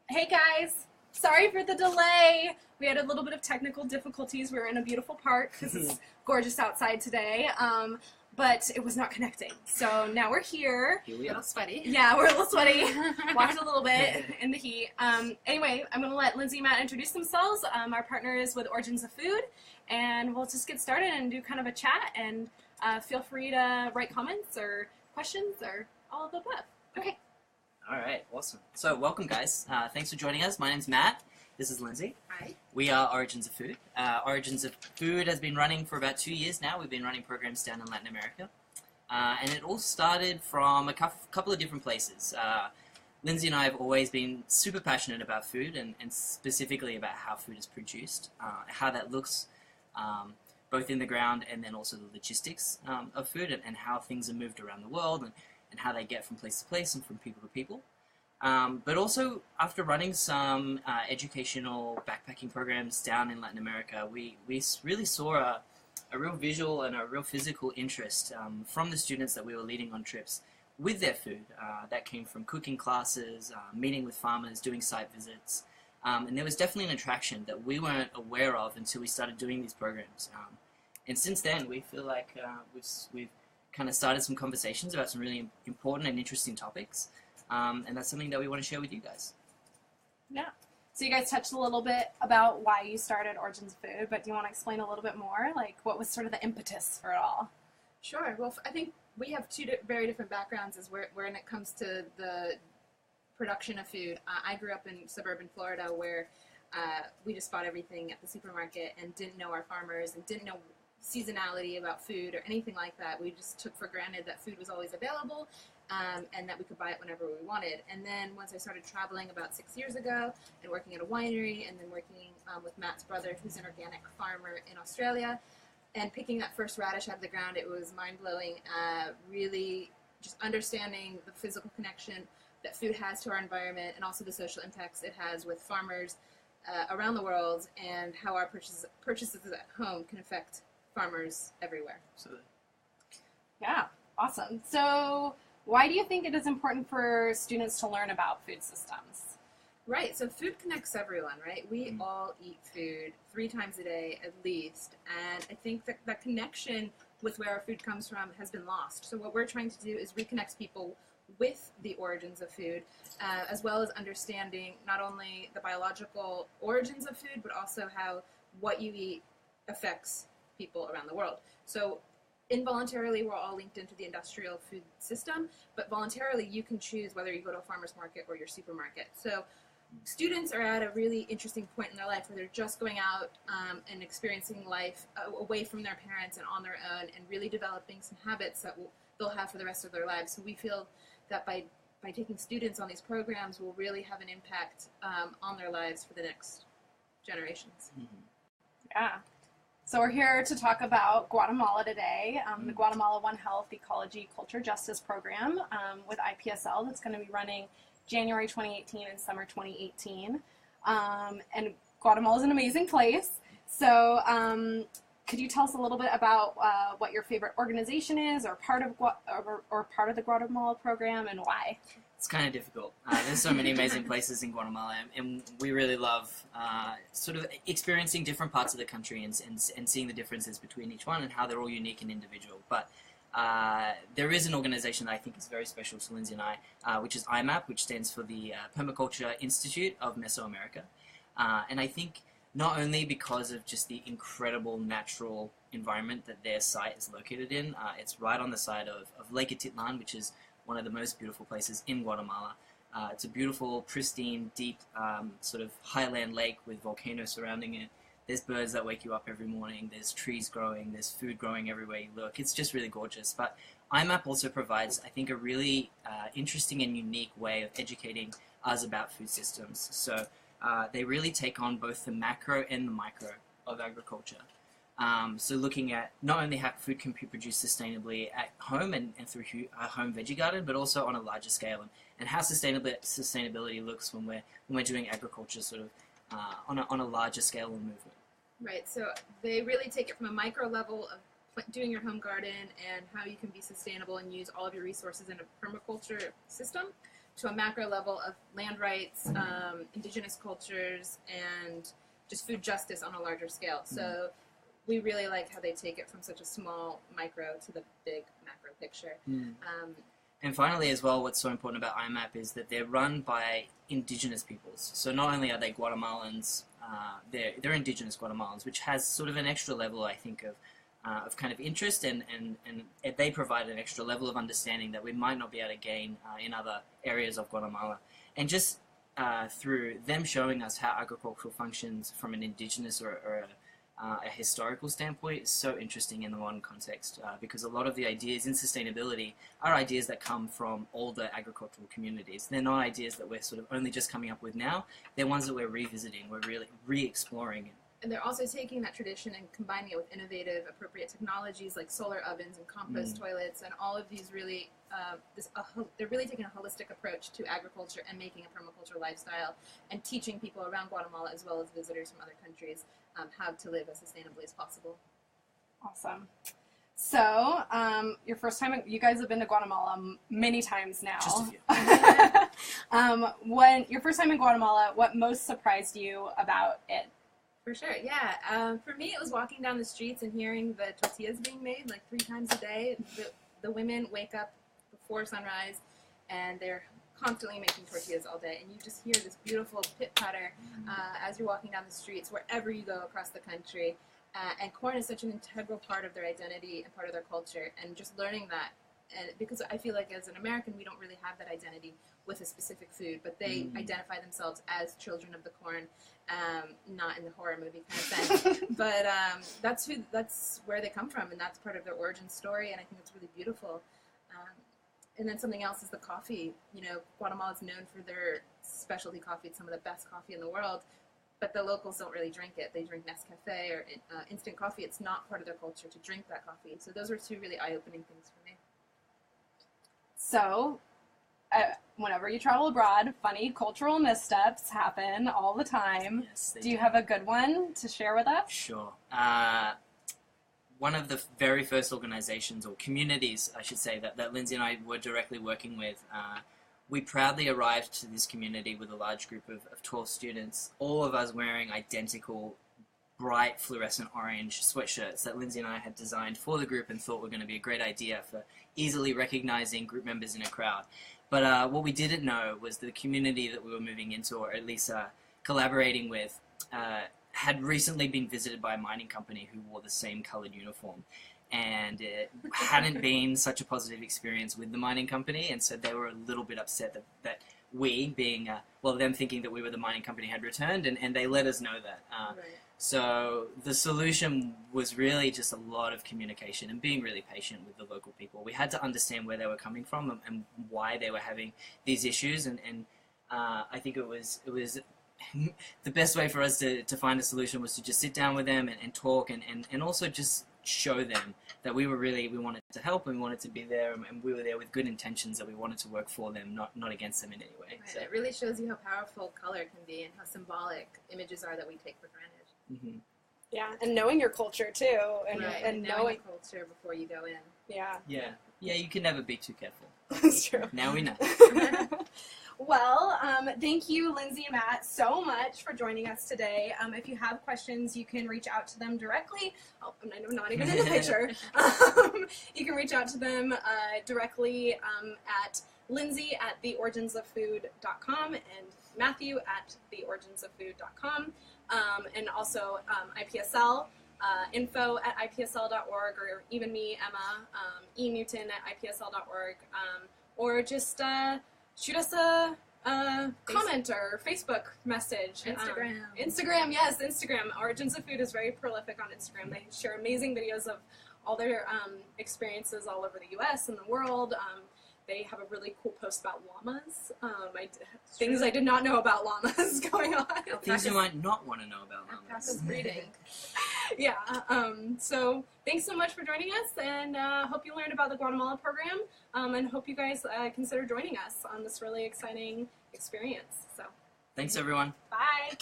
Hey guys, sorry for the delay. We had a little bit of technical difficulties. We were in a beautiful park because it's gorgeous outside today, but it was not connecting. So now we're here. Here we A are. little sweaty. Yeah, we're a little sweaty, walking a little bit in the heat. Anyway, I'm going to let Lindsay and Matt introduce themselves. Our partner is with Origins of Food, and we'll just get started and do kind of a chat, and feel free to write comments or questions or all of the above. Okay. All right, awesome. So welcome, guys. Thanks for joining us. My name's Matt. This is Lindsay. Hi. We are Origins of Food. Origins of Food has been running for about 2 years now. We've been running programs down in Latin America. And it all started from a couple of different places. Lindsay and I have always been super passionate about food and specifically about how food is produced, how that looks both in the ground and then also the logistics of food and how things are moved around the world and how they get from place to place and from people to people. But also, after running some educational backpacking programs down in Latin America, we really saw a real visual and a real physical interest from the students that we were leading on trips with their food. That came from cooking classes, meeting with farmers, doing site visits. And there was definitely an attraction that we weren't aware of until we started doing these programs. And since then, we feel like we've kind of started some conversations about some really important and interesting topics. And that's something that we want to share with you guys. Yeah. So you guys touched a little bit about why you started Origins of Food, but do you want to explain a little bit more? Like, what was sort of the impetus for it all? Sure. Well, I think we have two very different backgrounds when it comes to the production of food. I grew up in suburban Florida where we just bought everything at the supermarket and didn't know our farmers and didn't know seasonality about food or anything like that. We just took for granted that food was always available and that we could buy it whenever we wanted. And then once I started traveling about 6 years ago and working at a winery and then working with Matt's brother, who's an organic farmer in Australia, and picking that first radish out of the ground, it was mind-blowing. Really just understanding the physical connection that food has to our environment and also the social impacts it has with farmers around the world and how our purchases at home can affect farmers everywhere. Absolutely. Yeah, awesome. So why do you think it is important for students to learn about food systems? Right, so food connects everyone, right? We all eat food 3 times a day at least, and I think that connection with where our food comes from has been lost. So what we're trying to do is reconnect people with the origins of food, as well as understanding not only the biological origins of food, but also how what you eat affects people around the world. So involuntarily, we're all linked into the industrial food system, but voluntarily, you can choose whether you go to a farmer's market or your supermarket. So students are at a really interesting point in their life where they're just going out and experiencing life away from their parents and on their own and really developing some habits that they'll have for the rest of their lives. So we feel that by taking students on these programs, we'll really have an impact on their lives for the next generations. Mm-hmm. Yeah. So we're here to talk about Guatemala today, the Guatemala One Health Ecology Culture Justice Program with IPSL that's going to be running January 2018 and summer 2018. And Guatemala is an amazing place. So could you tell us a little bit about what your favorite organization is or part of the Guatemala program and why? It's kind of difficult. There's so many amazing places in Guatemala, and we really love sort of experiencing different parts of the country and seeing the differences between each one and how they're all unique and individual. But there is an organization that I think is very special to Lindsay and I, which is IMAP, which stands for the Permaculture Institute of Mesoamerica. And I think not only because of just the incredible natural environment that their site is located in, it's right on the side of Lake Atitlan, which is one of the most beautiful places in Guatemala. It's a beautiful, pristine, deep, sort of highland lake with volcanoes surrounding it. There's birds that wake you up every morning. There's trees growing. There's food growing everywhere you look. It's just really gorgeous. But IMAP also provides, I think, a really interesting and unique way of educating us about food systems. So they really take on both the macro and the micro of agriculture. So looking at not only how food can be produced sustainably at home and through a home veggie garden, but also on a larger scale, and how sustainability looks when we're doing agriculture sort of on a larger scale and movement. Right, so they really take it from a micro level of doing your home garden and how you can be sustainable and use all of your resources in a permaculture system to a macro level of land rights, indigenous cultures, and just food justice on a larger scale. So we really like how they take it from such a small micro to the big macro picture. And finally, as well, what's so important about IMAP is that they're run by indigenous peoples. So not only are they Guatemalans, they're indigenous Guatemalans, which has sort of an extra level, I think, of kind of interest, and they provide an extra level of understanding that we might not be able to gain in other areas of Guatemala. And just through them showing us how agriculture functions from an indigenous or a historical standpoint is so interesting in the modern context, because a lot of the ideas in sustainability are ideas that come from older agricultural communities. They're not ideas that we're sort of only just coming up with now. They're ones that we're revisiting, we're really re-exploring. And they're also taking that tradition and combining it with innovative, appropriate technologies like solar ovens and compost toilets, and all of these really, they're really taking a holistic approach to agriculture and making a permaculture lifestyle, and teaching people around Guatemala as well as visitors from other countries how to live as sustainably as possible. Awesome. So, your first time, you guys have been to Guatemala many times now. Just a few. When your first time in Guatemala, what most surprised you about it? For sure, yeah. For me, it was walking down the streets and hearing the tortillas being made like 3 times a day. The women wake up before sunrise, and they're constantly making tortillas all day. And you just hear this beautiful pit-patter as you're walking down the streets wherever you go across the country. And corn is such an integral part of their identity and part of their culture. And just learning that, and because I feel like as an American, we don't really have that identity with a specific food, but they identify themselves as children of the corn, not in the horror movie kind of sense, but that's where they come from, and that's part of their origin story, and I think it's really beautiful. And then something else is the coffee. You know, Guatemala is known for their specialty coffee. It's some of the best coffee in the world, but the locals don't really drink it. They drink Nescafe or instant coffee. It's not part of their culture to drink that coffee. So those were 2 really eye-opening things for me. So, whenever you travel abroad, funny cultural missteps happen all the time. Yes, do you have a good one to share with us? Sure. One of the very first organizations, or communities, I should say, that Lindsay and I were directly working with, we proudly arrived to this community with a large group of 12 students, all of us wearing identical bright fluorescent orange sweatshirts that Lindsay and I had designed for the group and thought were going to be a great idea for easily recognizing group members in a crowd. But what we didn't know was the community that we were moving into, or at least collaborating with, had recently been visited by a mining company who wore the same colored uniform. And it hadn't been such a positive experience with the mining company, and so they were a little bit upset that we, being, them thinking that we were the mining company, had returned, and they let us know that. Right. So the solution was really just a lot of communication and being really patient with the local people. We had to understand where they were coming from and why they were having these issues, and I think it was the best way for us to find a solution was to just sit down with them and talk, and also just show them that we wanted to help, and we wanted to be there, and we were there with good intentions, that we wanted to work for them, not against them in any way. Right. So. It really shows you how powerful color can be and how symbolic images are that we take for granted. Mm-hmm. Yeah, and knowing your culture too, and knowing the culture before you go in. Yeah. Yeah, you can never be too careful. That's true. Now we know. Well, thank you, Lindsay and Matt, so much for joining us today. If you have questions, you can reach out to them directly. Oh, I'm not even in the picture. You can reach out to them directly at Lindsay at theoriginsoffood.com and Matthew at theoriginsoffood.com. And also IPSL, info at ipsl.org, or even me, Emma, emutin at ipsl.org, or just shoot us a comment or Facebook message. Instagram, yes, Instagram. Origins of Food is very prolific on Instagram. They share amazing videos of all their experiences all over the U.S. and the world. They have a really cool post about llamas. Things I did not know about llamas going on. Things you might not want to know about llamas. Alpaca's breeding. Yeah. So thanks so much for joining us, and hope you learned about the Guatemala program, and hope you guys consider joining us on this really exciting experience. So Thanks, everyone. bye.